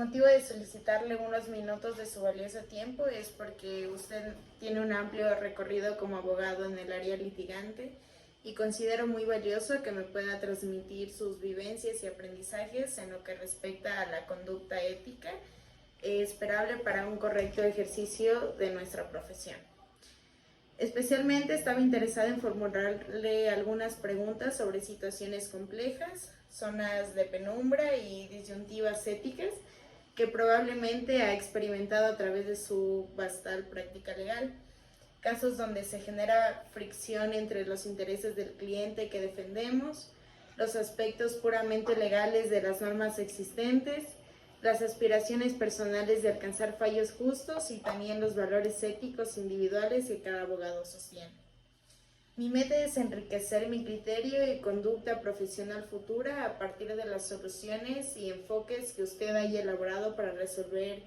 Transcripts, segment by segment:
motivo de solicitarle unos minutos de su valioso tiempo es porque usted tiene un amplio recorrido como abogado en el área litigante y considero muy valioso que me pueda transmitir sus vivencias y aprendizajes en lo que respecta a la conducta ética esperable para un correcto ejercicio de nuestra profesión. Especialmente estaba interesada en formularle algunas preguntas sobre situaciones complejas, zonas de penumbra y disyuntivas éticas que probablemente ha experimentado a través de su vasta práctica legal. Casos donde se genera fricción entre los intereses del cliente que defendemos, los aspectos puramente legales de las normas existentes, las aspiraciones personales de alcanzar fallos justos y también los valores éticos individuales que cada abogado sostiene. Mi meta es enriquecer mi criterio y conducta profesional futura a partir de las soluciones y enfoques que usted haya elaborado para resolver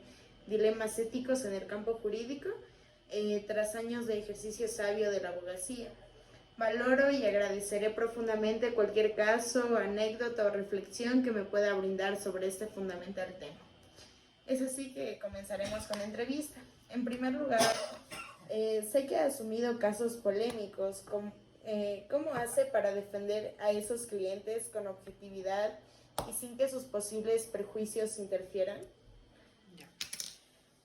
dilemas éticos en el campo jurídico tras años de ejercicio sabio de la abogacía. Valoro y agradeceré profundamente cualquier caso, anécdota o reflexión que me pueda brindar sobre este fundamental tema. Es así que comenzaremos con la entrevista. En primer lugar, sé que ha asumido casos polémicos. ¿Cómo hace para defender a esos clientes con objetividad y sin que sus posibles prejuicios interfieran?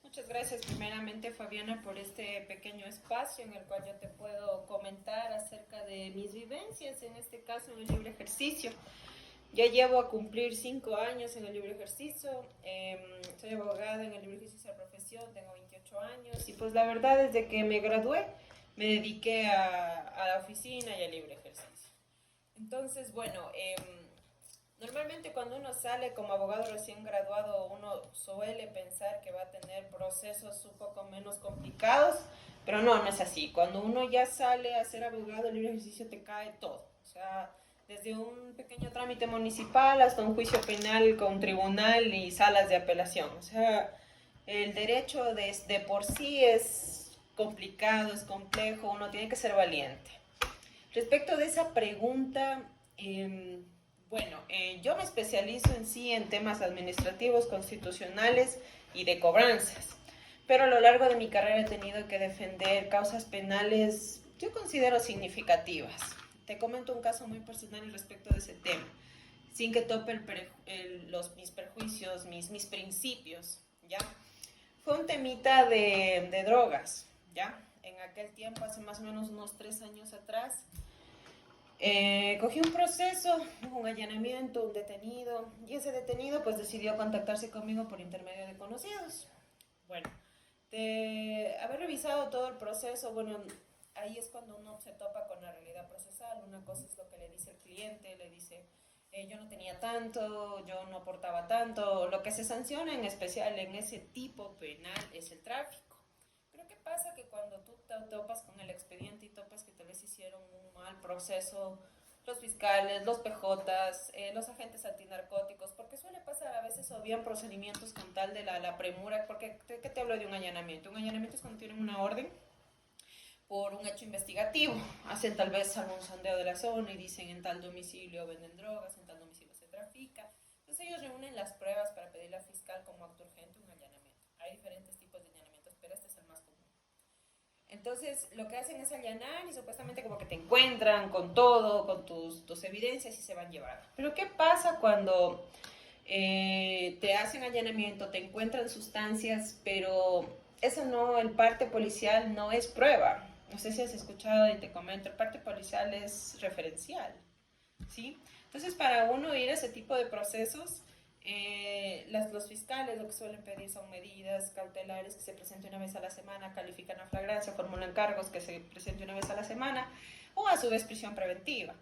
Muchas gracias primeramente, Fabiana, por este pequeño espacio en el cual yo te puedo comentar acerca de mis vivencias, en este caso en el libre ejercicio. Ya llevo a cumplir 5 años en el libre ejercicio, soy abogada en el libre ejercicio de la profesión, tengo 28 años y pues la verdad desde que me gradué me dediqué a la oficina y al libre ejercicio. Entonces, bueno, normalmente cuando uno sale como abogado recién graduado, uno suele pensar que va a tener procesos un poco menos complicados, pero no es así. Cuando uno ya sale a ser abogado, el libre ejercicio te cae todo. O sea, desde un pequeño trámite municipal hasta un juicio penal con tribunal y salas de apelación. O sea, el derecho de por sí es complicado, es complejo, uno tiene que ser valiente. Respecto de esa pregunta, yo me especializo en sí en temas administrativos, constitucionales y de cobranzas, pero a lo largo de mi carrera he tenido que defender causas penales, yo considero significativas. Te comento un caso muy personal respecto de ese tema, sin que tope mis perjuicios, mis principios, ¿ya? Fue un temita de drogas, ¿ya? En aquel tiempo, hace más o menos unos 3 años atrás, cogí un proceso, un allanamiento, un detenido, y ese detenido pues decidió contactarse conmigo por intermedio de conocidos. Bueno, de haber revisado todo el proceso, bueno, ahí es cuando uno se topa con la realidad procesal. Una cosa es lo que le dice el cliente, le dice, yo no tenía tanto, yo no aportaba tanto. Lo que se sanciona en especial en ese tipo penal es el tráfico. Pero ¿qué pasa? Que cuando tú te topas con el expediente y topas que tal vez hicieron un mal proceso, los fiscales, los PJs, los agentes antinarcóticos, porque suele pasar, a veces obvian procedimientos con tal de la premura, porque ¿qué te hablo de un allanamiento? Un allanamiento es cuando tienen una orden por un hecho investigativo, hacen tal vez algún sondeo de la zona y dicen en tal domicilio venden drogas, en tal domicilio se trafica. Entonces ellos reúnen las pruebas para pedirle al fiscal como acto urgente un allanamiento. Hay diferentes tipos de allanamientos, pero este es el más común. Entonces lo que hacen es allanar y supuestamente como que te encuentran con todo, con tus evidencias y se van llevando. Pero ¿qué pasa cuando te hacen allanamiento, te encuentran sustancias, pero eso no, el parte policial no es prueba? No sé si has escuchado y te comento, el parte policial es referencial, ¿sí? Entonces, para uno ir a ese tipo de procesos, los fiscales lo que suelen pedir son medidas cautelares que se presenten una vez a la semana, califican a flagrancia, formulan cargos que se presenten una vez a la semana, o a su vez prisión preventiva.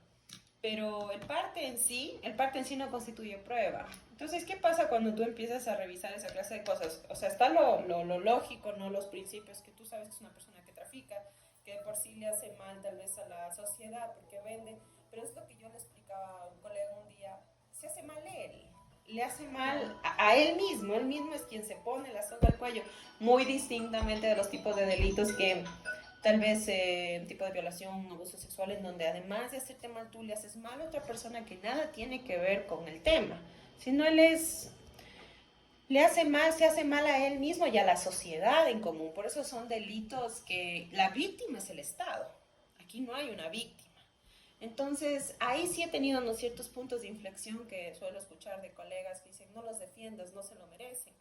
Pero el parte en sí no constituye prueba. Entonces, ¿qué pasa cuando tú empiezas a revisar esa clase de cosas? O sea, está lo lógico, ¿no? Los principios, que tú sabes que es una persona que trafica, que de por sí le hace mal tal vez a la sociedad porque vende, pero es lo que yo le explicaba a un colega un día, se hace mal él, le hace mal a él mismo es quien se pone la soga al cuello, muy distintamente de los tipos de delitos que tal vez tipo de violación, abuso sexual, en donde además de hacerte mal tú le haces mal a otra persona que nada tiene que ver con el tema, sino él es le hace mal, se hace mal a él mismo y a la sociedad en común. Por eso son delitos que la víctima es el Estado. Aquí no hay una víctima. Entonces, ahí sí he tenido unos ciertos puntos de inflexión que suelo escuchar de colegas que dicen, no los defiendas, no se lo merecen.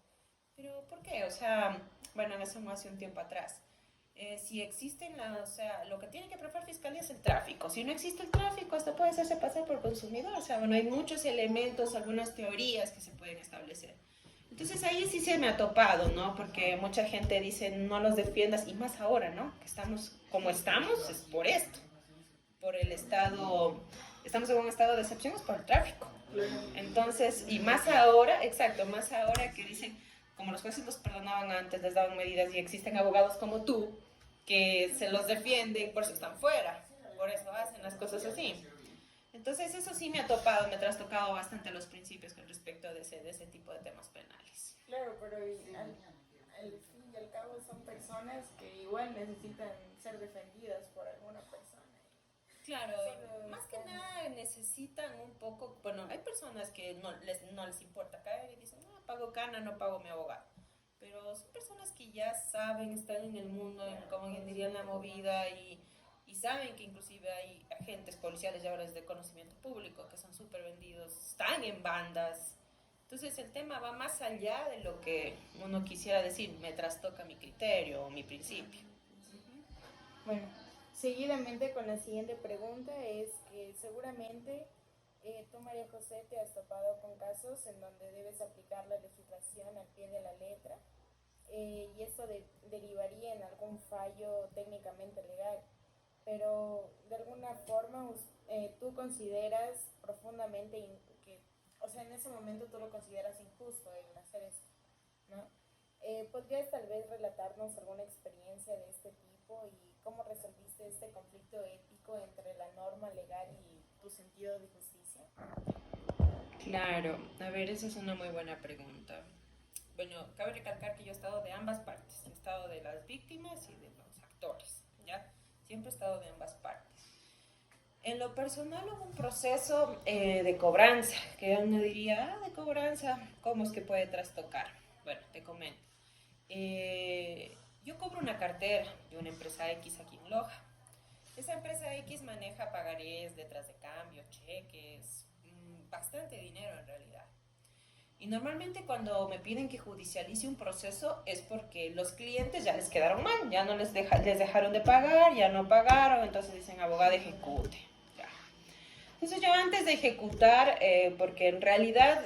Pero, ¿por qué? O sea, bueno, eso no hace un tiempo atrás. Si existen, o sea, lo que tiene que preparar Fiscalía es el tráfico. Si no existe el tráfico, hasta puede hacerse pasar por consumidor. O sea, bueno, hay muchos elementos, algunas teorías que se pueden establecer. Entonces ahí sí se me ha topado, ¿no? Porque mucha gente dice, no los defiendas, y más ahora, ¿no? Que estamos como estamos, es por esto, por el estado, estamos en un estado de excepción, es por el tráfico. Entonces, y más ahora, exacto, más ahora que dicen, como los jueces los perdonaban antes, les daban medidas y existen abogados como tú, que se los defienden, por eso están fuera, por eso hacen las cosas así. Entonces eso sí me ha topado, me ha trastocado bastante los principios con respecto de ese tipo de temas penales. Claro, pero al fin y al cabo son personas que igual necesitan ser defendidas por alguna persona. Claro, más que nada necesitan un poco, bueno, hay personas que no les importa caer y dicen, no, pago cana, no pago mi abogado. Pero son personas que ya saben, están en el mundo, como quien diría, en la movida y saben que inclusive hay agentes policiales y ahora es de conocimiento público que son súper vendidos, están en bandas. Entonces el tema va más allá de lo que uno quisiera decir, me trastoca mi criterio o mi principio. Bueno, seguidamente con la siguiente pregunta es que seguramente tú, María José, te has topado con casos en donde debes aplicar la legislación al pie de la letra y esto derivaría en algún fallo técnicamente legal. Pero de alguna forma tú consideras profundamente que, o sea, en ese momento tú lo consideras injusto el hacer esto, ¿no? ¿Podrías tal vez relatarnos alguna experiencia de este tipo y cómo resolviste este conflicto ético entre la norma legal y tu sentido de justicia? Claro, a ver, esa es una muy buena pregunta. Bueno, cabe recalcar que yo he estado de ambas partes, he estado de las víctimas y de los actores, ¿ya? Siempre he estado de ambas partes. En lo personal hubo un proceso de cobranza, que uno diría, de cobranza, ¿cómo es que puede trastocar? Bueno, te comento. Yo cobro una cartera de una empresa X aquí en Loja. Esa empresa X maneja pagarés, letras de cambio, cheques, bastante dinero en realidad. Y normalmente cuando me piden que judicialice un proceso es porque los clientes ya les quedaron mal, ya no les dejaron de pagar, ya no pagaron, entonces dicen abogado ejecute. Ya. Entonces yo antes de ejecutar, porque en realidad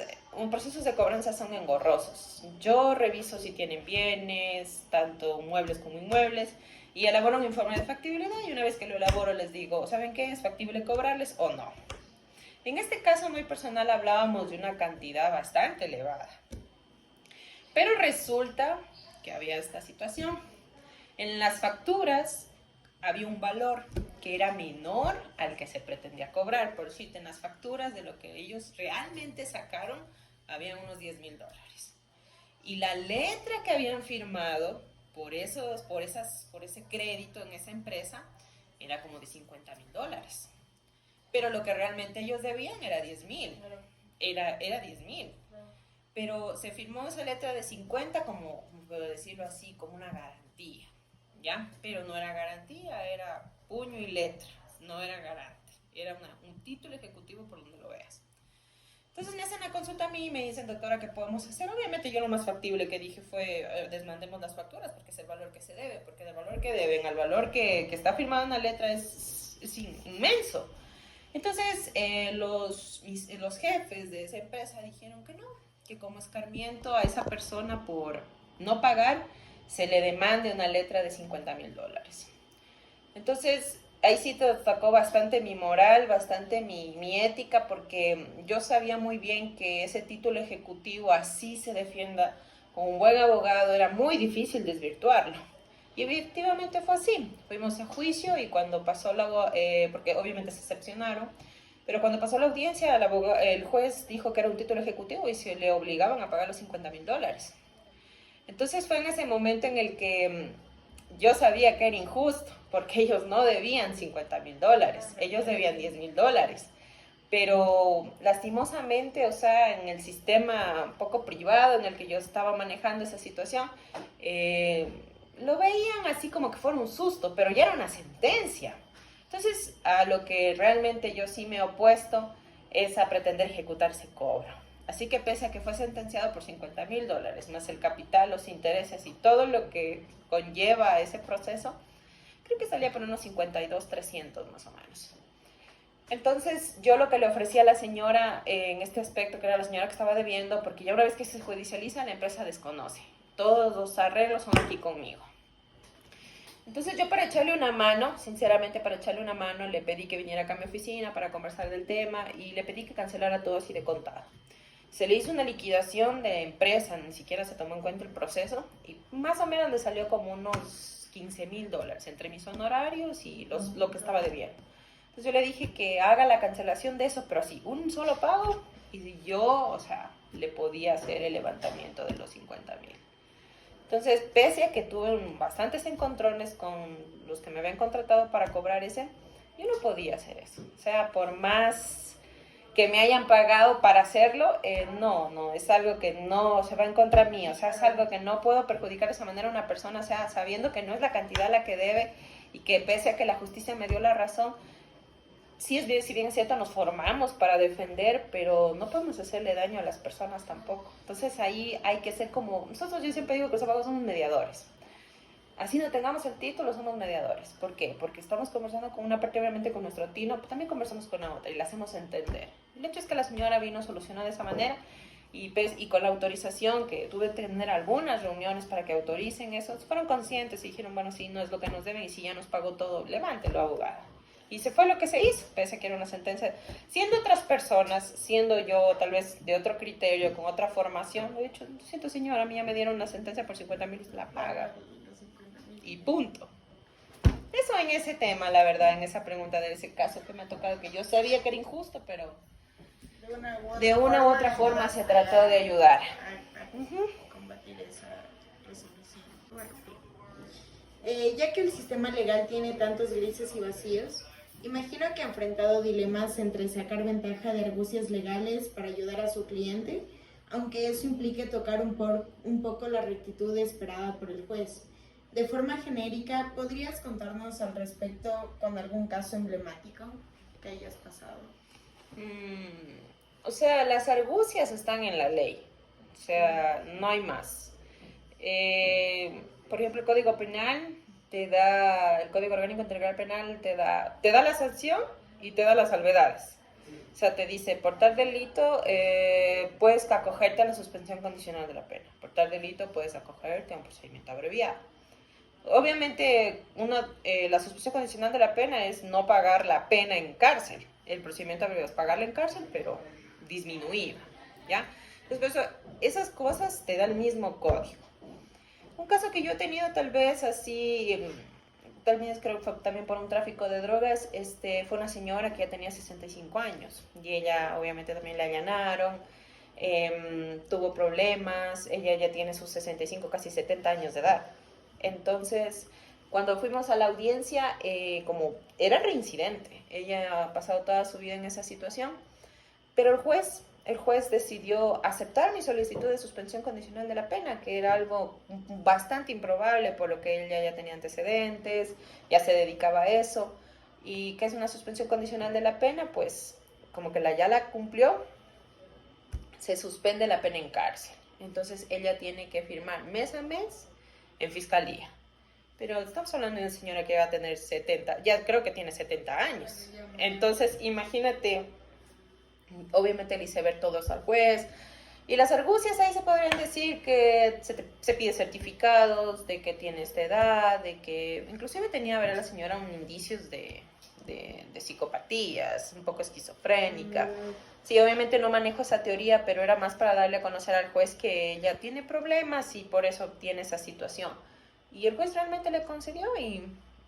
procesos de cobranza son engorrosos, yo reviso si tienen bienes, tanto muebles como inmuebles, y elaboro un informe de factibilidad y una vez que lo elaboro les digo, ¿saben qué? ¿Es factible cobrarles o no? En este caso muy personal hablábamos de una cantidad bastante elevada. Pero resulta que había esta situación. En las facturas había un valor que era menor al que se pretendía cobrar. Por decirte, en las facturas de lo que ellos realmente sacaron, habían unos $10,000. Y la letra que habían firmado por ese crédito en esa empresa era como de $50,000. Pero lo que realmente ellos debían era 10,000. Claro. Era 10,000. Claro. Pero se firmó esa letra de 50 como puedo decirlo así, como una garantía, ¿ya? Pero no era garantía, era puño y letra, no era garante. Era un título ejecutivo por donde lo veas. Entonces me hacen la consulta a mí y me dicen, doctora, ¿qué podemos hacer? Obviamente yo lo más factible que dije fue, desmandemos las facturas, porque es el valor que se debe, porque del valor que deben al valor que está firmado en la letra es inmenso. Entonces los jefes de esa empresa dijeron que no, que como escarmiento a esa persona por no pagar, se le demande una letra de $50,000. Entonces ahí sí te tocó bastante mi moral, bastante mi ética, porque yo sabía muy bien que ese título ejecutivo así se defienda con un buen abogado, era muy difícil desvirtuarlo. Y efectivamente fue así. Fuimos a juicio y cuando pasó porque obviamente se excepcionaron, pero cuando pasó la audiencia, el juez dijo que era un título ejecutivo y se le obligaban a pagar los $50,000. Entonces fue en ese momento en el que yo sabía que era injusto, porque ellos no debían $50,000, ellos debían $10,000. pero lastimosamente, o sea, en el sistema un poco privado en el que yo estaba manejando esa situación, lo veían así como que fuera un susto, pero ya era una sentencia. Entonces, a lo que realmente yo sí me he opuesto es a pretender ejecutar ese cobro. Así que pese a que fue sentenciado por $50,000, más el capital, los intereses y todo lo que conlleva ese proceso, creo que salía por unos 52,300 más o menos. Entonces, yo lo que le ofrecí a la señora en este aspecto, que era la señora que estaba debiendo, porque ya una vez que se judicializa, la empresa desconoce. Todos los arreglos son aquí conmigo. Entonces yo para echarle una mano, sinceramente para echarle una mano, le pedí que viniera acá a mi oficina para conversar del tema y le pedí que cancelara todo así de contado. Se le hizo una liquidación de empresa, ni siquiera se tomó en cuenta el proceso y más o menos le salió como unos $15,000 entre mis honorarios y lo que estaba debiendo. Entonces yo le dije que haga la cancelación de eso, pero así, un solo pago y yo, o sea, le podía hacer el levantamiento de los 50,000. Entonces, pese a que tuve bastantes encontrones con los que me habían contratado para cobrar ese, yo no podía hacer eso. O sea, por más que me hayan pagado para hacerlo, no, es algo que no se va en contra mío. O sea, es algo que no puedo perjudicar de esa manera a una persona, o sea, sabiendo que no es la cantidad la que debe y que pese a que la justicia me dio la razón, sí es bien, si bien es cierto, nos formamos para defender, pero no podemos hacerle daño a las personas tampoco. Entonces ahí hay que ser como, nosotros yo siempre digo que los abogados somos mediadores. Así no tengamos el título, somos mediadores. ¿Por qué? Porque estamos conversando con una parte, obviamente con nuestro tino, pero también conversamos con la otra y la hacemos entender. El hecho es que la señora vino, solucionó de esa manera y con la autorización, que tuve que tener algunas reuniones para que autoricen eso, fueron conscientes y dijeron, bueno, sí, no es lo que nos deben y si ya nos pagó todo, levántelo, abogada. Y se fue lo que se hizo, pese a que era una sentencia. Siendo otras personas, siendo yo tal vez de otro criterio, con otra formación, le he dicho, lo siento señora, a mí ya me dieron una sentencia por 50,000, la paga. Y punto. Eso en ese tema, la verdad, en esa pregunta de ese caso que me ha tocado, que yo sabía que era injusto, pero de una u otra forma se trató de ayudar. A combatir esa resolución. Bueno, ya que el sistema legal tiene tantos grises y vacíos, imagino que ha enfrentado dilemas entre sacar ventaja de argucias legales para ayudar a su cliente, aunque eso implique tocar un poco la rectitud esperada por el juez. De forma genérica, ¿podrías contarnos al respecto con algún caso emblemático que hayas pasado? O sea, las argucias están en la ley, o sea, no hay más. Por ejemplo, el Código Penal el Código Orgánico Integral Penal te da la sanción y te da las salvedades. O sea, te dice, por tal delito puedes acogerte a la suspensión condicional de la pena. Por tal delito puedes acogerte a un procedimiento abreviado. Obviamente, la suspensión condicional de la pena es no pagar la pena en cárcel. El procedimiento abreviado es pagarla en cárcel, pero disminuida, ¿ya? Entonces, esas cosas te da el mismo código. Un caso que yo he tenido tal vez así, tal vez creo que fue también por un tráfico de drogas, fue una señora que ya tenía 65 años y ella obviamente también la allanaron, tuvo problemas, ella ya tiene sus 65, casi 70 años de edad. Entonces, cuando fuimos a la audiencia, como era reincidente, ella ha pasado toda su vida en esa situación, pero el juez decidió aceptar mi solicitud de suspensión condicional de la pena, que era algo bastante improbable por lo que ella ya tenía antecedentes, ya se dedicaba a eso, y que es una suspensión condicional de la pena, pues como que ya la cumplió, se suspende la pena en cárcel. Entonces ella tiene que firmar mes a mes en fiscalía. Pero estamos hablando de una señora que va a tener 70, ya creo que tiene 70 años. Entonces imagínate. Obviamente le hice ver todo eso al juez. Y las argucias ahí se podrían decir que se pide certificados de que tiene esta edad, de que inclusive tenía a ver a la señora un indicios de psicopatías, un poco esquizofrénica. Sí, obviamente no manejo esa teoría, pero era más para darle a conocer al juez que ella tiene problemas y por eso tiene esa situación. Y el juez realmente le concedió y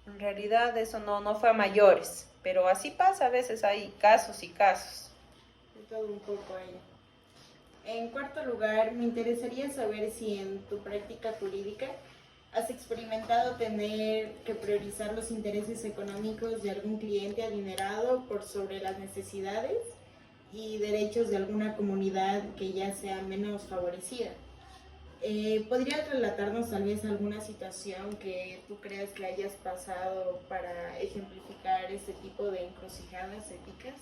en realidad eso no fue a mayores. Pero así pasa, a veces hay casos y casos. Todo un poco ahí. En cuarto lugar, me interesaría saber si en tu práctica jurídica has experimentado tener que priorizar los intereses económicos de algún cliente adinerado por sobre las necesidades y derechos de alguna comunidad que ya sea menos favorecida. ¿Podrías relatarnos tal vez alguna situación que tú creas que hayas pasado para ejemplificar este tipo de encrucijadas éticas?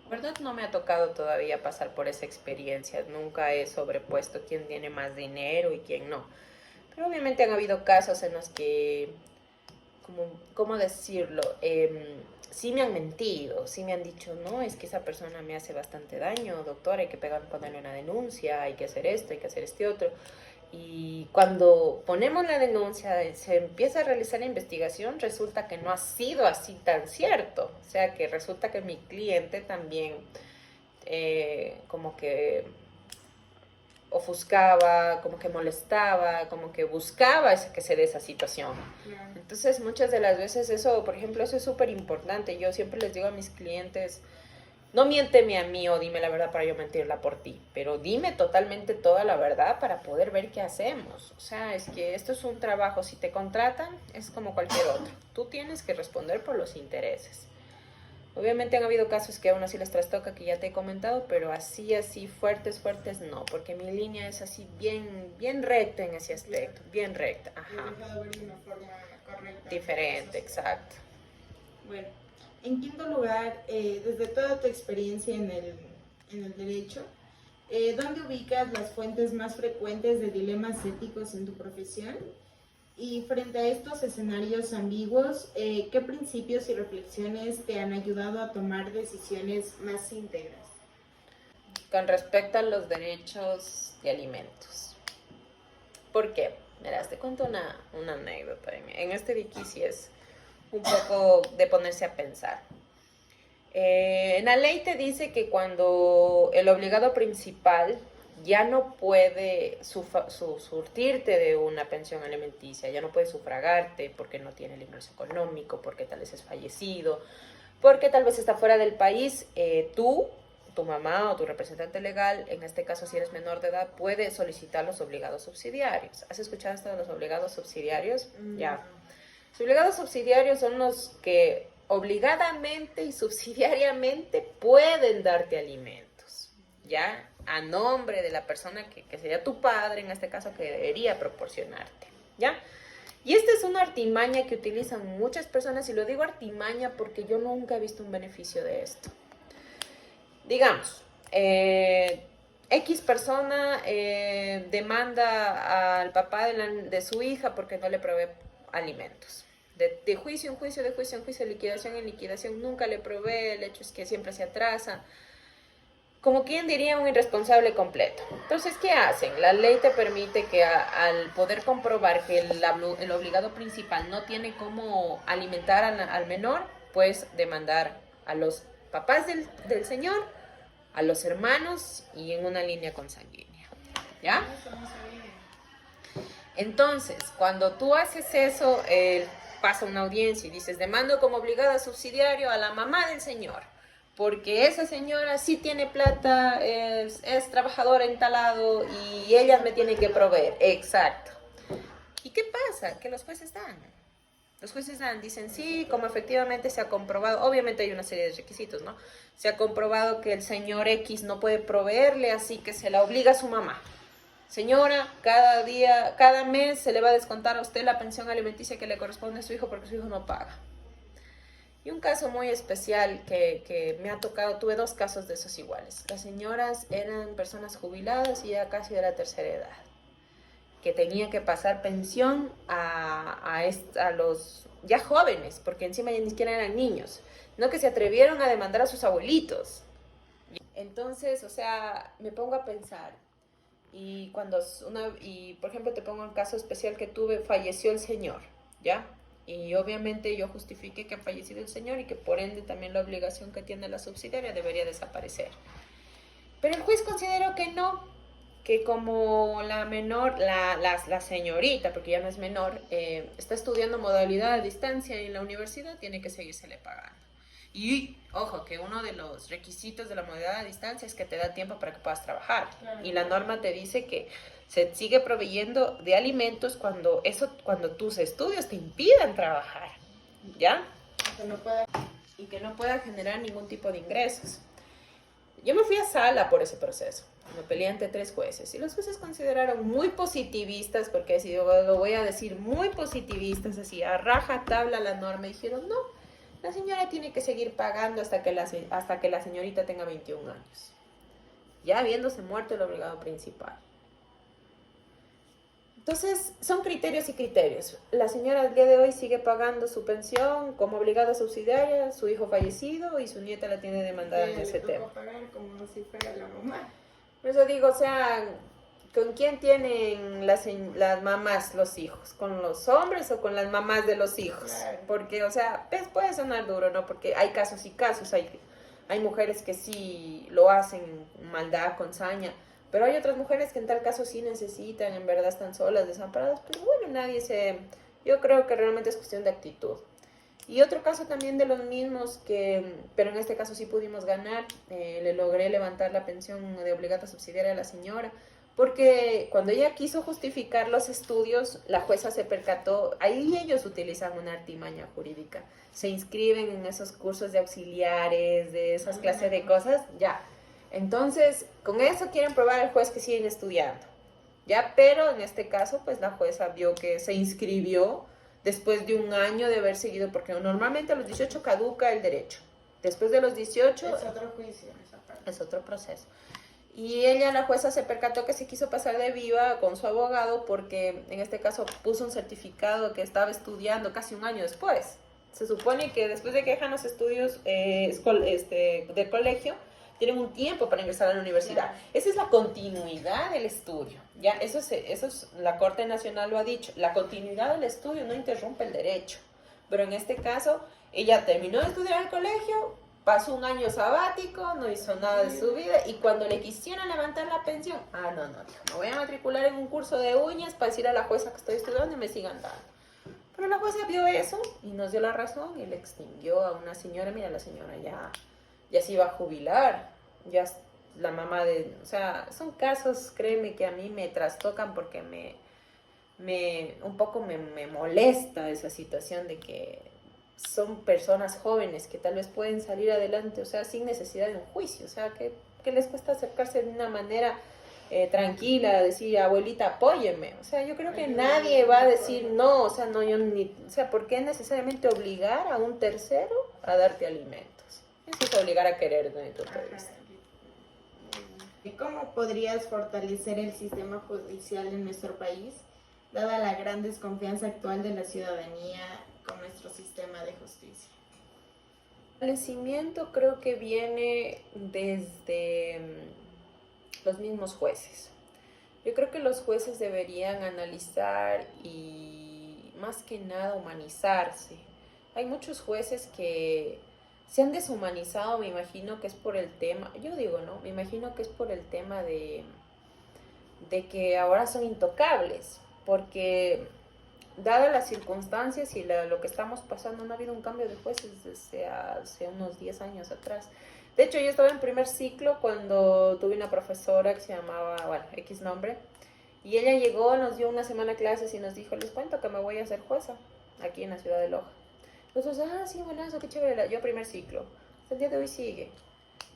La verdad no me ha tocado todavía pasar por esa experiencia, nunca he sobrepuesto quién tiene más dinero y quién no. Pero obviamente han habido casos en los que, ¿cómo decirlo? Sí me han mentido, sí me han dicho, no, es que esa persona me hace bastante daño, doctor, hay que ponerle una denuncia, hay que hacer esto, hay que hacer este otro. Y cuando ponemos la denuncia, se empieza a realizar la investigación, resulta que no ha sido así tan cierto. O sea, que resulta que mi cliente también como que ofuscaba, como que molestaba, como que buscaba que se dé esa situación. Entonces, muchas de las veces eso, por ejemplo, eso es súper importante. Yo siempre les digo a mis clientes, no miénteme a mí o dime la verdad para yo mentirla por ti, pero dime totalmente toda la verdad para poder ver qué hacemos. O sea, es que esto es un trabajo, si te contratan es como cualquier otro. Tú tienes que responder por los intereses. Obviamente han habido casos que aún así les trastoca, que ya te he comentado, pero así fuertes no, porque mi línea es así bien recta en ese aspecto, bien recta. Ajá. De una forma correcta. Diferente, exacto. Bueno, en quinto lugar, desde toda tu experiencia en el derecho, ¿dónde ubicas las fuentes más frecuentes de dilemas éticos en tu profesión? Y frente a estos escenarios ambiguos, ¿qué principios y reflexiones te han ayudado a tomar decisiones más íntegras? Con respecto a los derechos de alimentos. ¿Por qué? Verás, te cuento una anécdota. En este de aquí sí es un poco de ponerse a pensar. En la ley te dice que cuando el obligado principal ya no puede surtirte de una pensión alimenticia, ya no puede sufragarte porque no tiene el ingreso económico, porque tal vez es fallecido, porque tal vez está fuera del país, tú, tu mamá o tu representante legal, en este caso si eres menor de edad, puede solicitar los obligados subsidiarios. ¿Has escuchado esto de los obligados subsidiarios? Ya. Los obligados subsidiarios son los que obligadamente y subsidiariamente pueden darte alimentos, ¿ya? A nombre de la persona que sería tu padre, en este caso, que debería proporcionarte, ¿ya? Y esta es una artimaña que utilizan muchas personas, y lo digo artimaña porque yo nunca he visto un beneficio de esto. Digamos, X persona demanda al papá de su hija porque no le provee alimentos. De juicio en juicio, de juicio en juicio, de liquidación en liquidación, nunca le provee, el hecho es que siempre se atrasa. Como quien diría, un irresponsable completo. Entonces, ¿qué hacen? La ley te permite que al poder comprobar que el obligado principal no tiene cómo alimentar al menor, pues demandar a los papás del señor, a los hermanos y en una línea consanguínea. ¿Ya? Entonces, cuando tú haces eso, pasa una audiencia y dices, demando como obligada subsidiario a la mamá del señor, porque esa señora sí tiene plata, es trabajadora en tal lado y ella me tiene que proveer. Exacto. ¿Y qué pasa? Que los jueces dan. Los jueces dicen, sí, como efectivamente se ha comprobado, obviamente hay una serie de requisitos, ¿no? Se ha comprobado que el señor X no puede proveerle, así que se la obliga a su mamá. Señora, cada mes se le va a descontar a usted la pensión alimenticia que le corresponde a su hijo porque su hijo no paga. Y un caso muy especial que me ha tocado, tuve 2 casos de esos iguales. Las señoras eran personas jubiladas y ya casi de la tercera edad, que tenían que pasar pensión a los ya jóvenes, porque encima ya ni siquiera eran niños, no, que se atrevieron a demandar a sus abuelitos. Entonces, o sea, me pongo a pensar, y por ejemplo, te pongo un caso especial que tuve, falleció el señor, ¿ya? Y obviamente yo justifiqué que ha fallecido el señor y que por ende también la obligación que tiene la subsidiaria debería desaparecer. Pero el juez consideró que no, que como la menor, la señorita, porque ya no es menor, está estudiando modalidad a distancia en la universidad, tiene que seguírsele pagando. Y, ojo, que uno de los requisitos de la modalidad a distancia es que te da tiempo para que puedas trabajar. Claro. Y la norma te dice que se sigue proveyendo de alimentos cuando tus estudios te impidan trabajar, ¿ya? Y que no pueda generar ningún tipo de ingresos. Yo me fui a sala por ese proceso. Me peleé ante 3 jueces y los jueces consideraron muy positivistas, porque así lo voy a decir, muy positivistas, así a raja tabla la norma. Dijeron, no, la señora tiene que seguir pagando hasta que la señorita tenga 21 años, ya habiéndose muerto el obligado principal. Entonces, son criterios y criterios. La señora al día de hoy sigue pagando su pensión como obligada subsidiaria, su hijo fallecido y su nieta la tiene demandada en ese tema. Pagar como si fuera la mamá. Por eso digo, o sea, ¿con quién tienen las mamás los hijos? ¿Con los hombres o con las mamás de los hijos? Claro. Porque, o sea, pues, puede sonar duro, ¿no? Porque hay casos y casos, hay mujeres que sí lo hacen maldad, con saña, pero hay otras mujeres que en tal caso sí necesitan, en verdad están solas, desamparadas, pero bueno, yo creo que realmente es cuestión de actitud. Y otro caso también de los mismos pero en este caso sí pudimos ganar, le logré levantar la pensión de obligata subsidiaria a la señora, porque cuando ella quiso justificar los estudios, la jueza se percató, ahí ellos utilizan una artimaña jurídica, se inscriben en esos cursos de auxiliares, de esas clases de cosas, ya. Entonces, con eso quieren probar al juez que siguen estudiando, ya, pero en este caso, pues la jueza vio que se inscribió después de un año de haber seguido, porque normalmente a los 18 caduca el derecho. Después de los 18... Es otro juicio, esa parte. Es otro proceso. Y la jueza, se percató que se quiso pasar de viva con su abogado porque en este caso puso un certificado que estaba estudiando casi un año después. Se supone que después de que dejan los estudios del colegio, tienen un tiempo para ingresar a la universidad. Claro. Esa es la continuidad del estudio. Ya, eso es, la Corte Nacional lo ha dicho. La continuidad del estudio no interrumpe el derecho. Pero en este caso, ella terminó de estudiar el colegio, pasó un año sabático, no hizo nada de su vida, y cuando le quisieron levantar la pensión, no, dijo, me voy a matricular en un curso de uñas para decir a la jueza que estoy estudiando y me sigan dando. Pero la jueza vio eso y nos dio la razón y le extinguió a una señora. Mira, la señora ya se iba a jubilar, ya la mamá o sea, son casos, créeme, que a mí me trastocan porque un poco me molesta esa situación de que son personas jóvenes que tal vez pueden salir adelante, o sea, sin necesidad de un juicio, o sea, que les cuesta acercarse de una manera tranquila, decir, abuelita, apóyeme, o sea, yo creo que nadie va a decir no, o sea, no, o sea, ¿por qué necesariamente obligar a un tercero a darte alimentos? Eso es obligar a querer, desde mi punto de vista. ¿Y cómo podrías fortalecer el sistema judicial en nuestro país, dada la gran desconfianza actual de la ciudadanía con nuestro sistema de justicia? El fortalecimiento creo que viene desde los mismos jueces. Yo creo que los jueces deberían analizar y más que nada humanizarse. Hay muchos jueces que se han deshumanizado, me imagino que es por el tema, yo digo, ¿no? Me imagino que es por el tema de que ahora son intocables, porque dadas las circunstancias y lo que estamos pasando, no ha habido un cambio de jueces desde hace unos 10 años atrás. De hecho, yo estaba en primer ciclo cuando tuve una profesora que se llamaba, bueno, X nombre, y ella llegó, nos dio una semana de clases y nos dijo, les cuento que me voy a hacer jueza aquí en la ciudad de Loja. Nosotros, sí, buenazo, qué chévere, yo primer ciclo. Hasta el día de hoy sigue.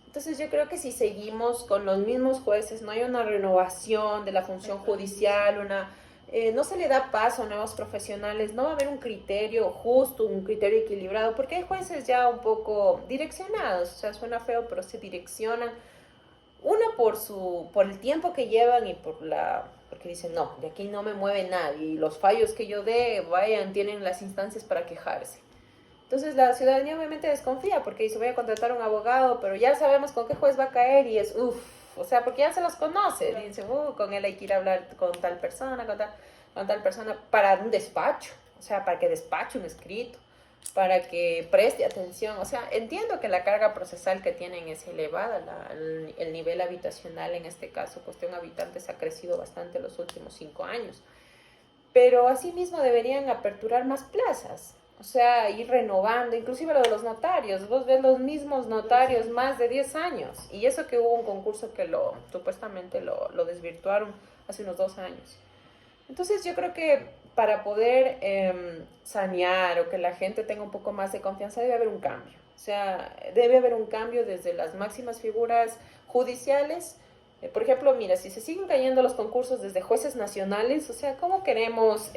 Entonces yo creo que si seguimos con los mismos jueces, no hay una renovación de la función judicial, no se le da paso a nuevos profesionales, no va a haber un criterio justo, un criterio equilibrado, porque hay jueces ya un poco direccionados, o sea, suena feo, pero se direccionan, uno por el tiempo que llevan y porque dicen, no, de aquí no me mueve nadie, y los fallos que yo dé, tienen las instancias para quejarse. Entonces la ciudadanía obviamente desconfía porque dice, voy a contratar a un abogado, pero ya sabemos con qué juez va a caer y es, o sea, porque ya se los conoce. Y dice, con él hay que ir a hablar con tal persona, con tal persona, para un despacho, o sea, para que despache un escrito, para que preste atención. O sea, entiendo que la carga procesal que tienen es elevada, el nivel habitacional, en este caso, cuestión habitantes, ha crecido bastante los últimos 5 años. Pero asimismo deberían aperturar más plazas. O sea, ir renovando, inclusive lo de los notarios. Vos ves los mismos notarios más de 10 años. Y eso que hubo un concurso que supuestamente lo desvirtuaron hace unos 2 años. Entonces yo creo que para poder sanear o que la gente tenga un poco más de confianza debe haber un cambio. sea, debe haber un cambio desde las máximas figuras judiciales. Por ejemplo, mira, si se siguen cayendo los concursos desde jueces nacionales, o sea, ¿cómo queremos,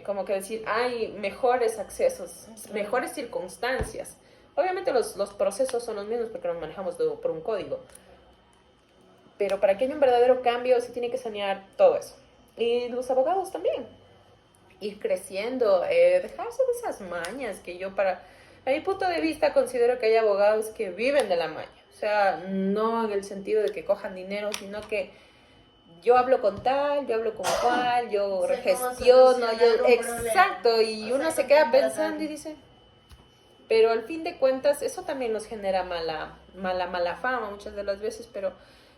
como que decir, hay mejores accesos, mejores circunstancias? Obviamente los procesos son los mismos porque nos manejamos por un código, pero para que haya un verdadero cambio se tiene que sanear todo eso. Y los abogados también, ir creciendo, dejarse de esas mañas que yo a mi punto de vista considero que hay abogados que viven de la maña. O sea, no en el sentido de que cojan dinero, sino que yo hablo con tal, yo hablo con cual, yo gestiono, exacto, y uno se queda pensando y dice, pero al fin de cuentas eso también nos genera mala fama muchas de las veces, pero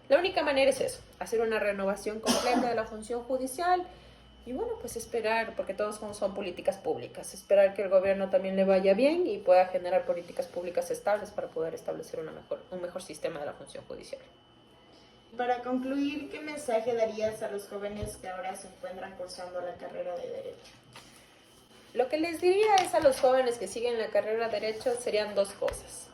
la única manera es eso, hacer una renovación completa de la función judicial. Y bueno, pues esperar, porque todos son políticas públicas, esperar que el gobierno también le vaya bien y pueda generar políticas públicas estables para poder establecer un mejor sistema de la función judicial. Para concluir, ¿qué mensaje darías a los jóvenes que ahora se encuentran cursando la carrera de Derecho? Lo que les diría es a los jóvenes que siguen la carrera de Derecho serían dos cosas.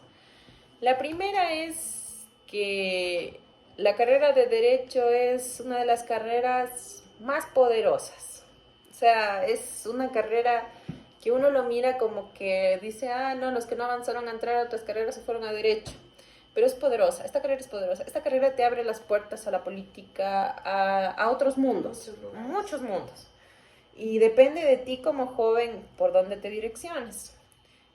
La primera es que la carrera de Derecho es una de las carreras más poderosas. O sea, es una carrera que uno lo mira como que dice, no, los que no avanzaron a entrar a otras carreras se fueron a Derecho. Pero es poderosa, esta carrera es poderosa. Esta carrera te abre las puertas a la política, a otros mundos, muchos mundos. Y depende de ti como joven por dónde te direcciones.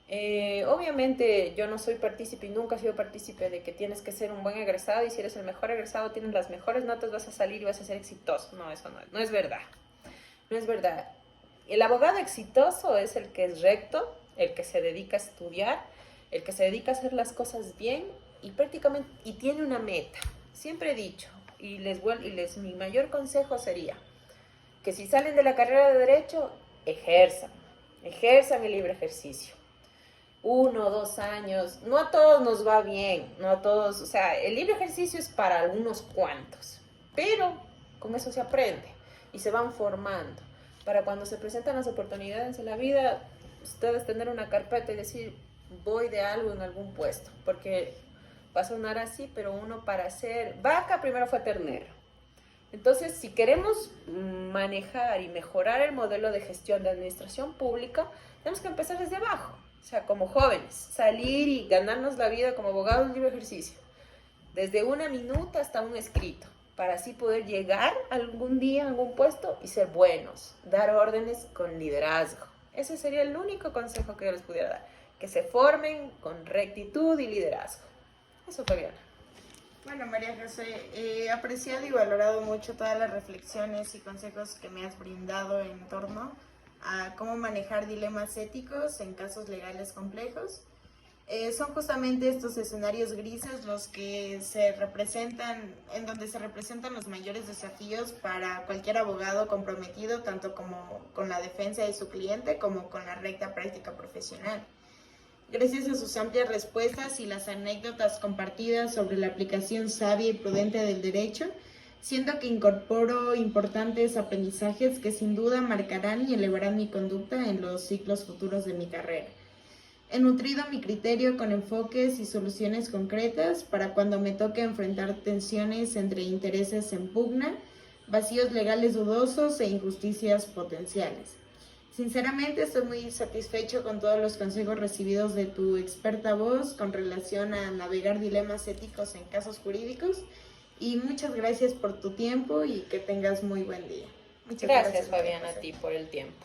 Obviamente yo no soy partícipe y nunca he sido partícipe de que tienes que ser un buen egresado y si eres el mejor egresado, tienes las mejores notas, vas a salir y vas a ser exitoso. No, eso no es verdad. No es verdad. El abogado exitoso es el que es recto, el que se dedica a estudiar, el que se dedica a hacer las cosas bien y tiene una meta. Siempre he dicho, mi mayor consejo sería que si salen de la carrera de Derecho, ejerzan el libre ejercicio. 1 o 2 años, no a todos nos va bien, no a todos, o sea, el libre ejercicio es para algunos cuantos, pero con eso se aprende y se van formando. Para cuando se presentan las oportunidades en la vida, ustedes tener una carpeta y decir, voy de algo en algún puesto, porque va a sonar así, pero uno para ser vaca primero fue ternero. Entonces, si queremos manejar y mejorar el modelo de gestión de administración pública, tenemos que empezar desde abajo. O sea, como jóvenes, salir y ganarnos la vida como abogados de libre ejercicio. Desde una minuta hasta un escrito, para así poder llegar algún día a algún puesto y ser buenos, dar órdenes con liderazgo. Ese sería el único consejo que yo les pudiera dar, que se formen con rectitud y liderazgo. Eso, Fabiana. Bueno, María José, he apreciado y valorado mucho todas las reflexiones y consejos que me has brindado en torno a cómo manejar dilemas éticos en casos legales complejos. Son justamente estos escenarios grises los que en donde se representan los mayores desafíos para cualquier abogado comprometido, tanto como con la defensa de su cliente como con la recta práctica profesional. Gracias a sus amplias respuestas y las anécdotas compartidas sobre la aplicación sabia y prudente del derecho, siento que incorporo importantes aprendizajes que sin duda marcarán y elevarán mi conducta en los ciclos futuros de mi carrera. He nutrido mi criterio con enfoques y soluciones concretas para cuando me toque enfrentar tensiones entre intereses en pugna, vacíos legales dudosos e injusticias potenciales. Sinceramente estoy muy satisfecho con todos los consejos recibidos de tu experta voz con relación a navegar dilemas éticos en casos jurídicos y muchas gracias por tu tiempo y que tengas muy buen día. Muchas Gracias Fabiana, a ti por el tiempo.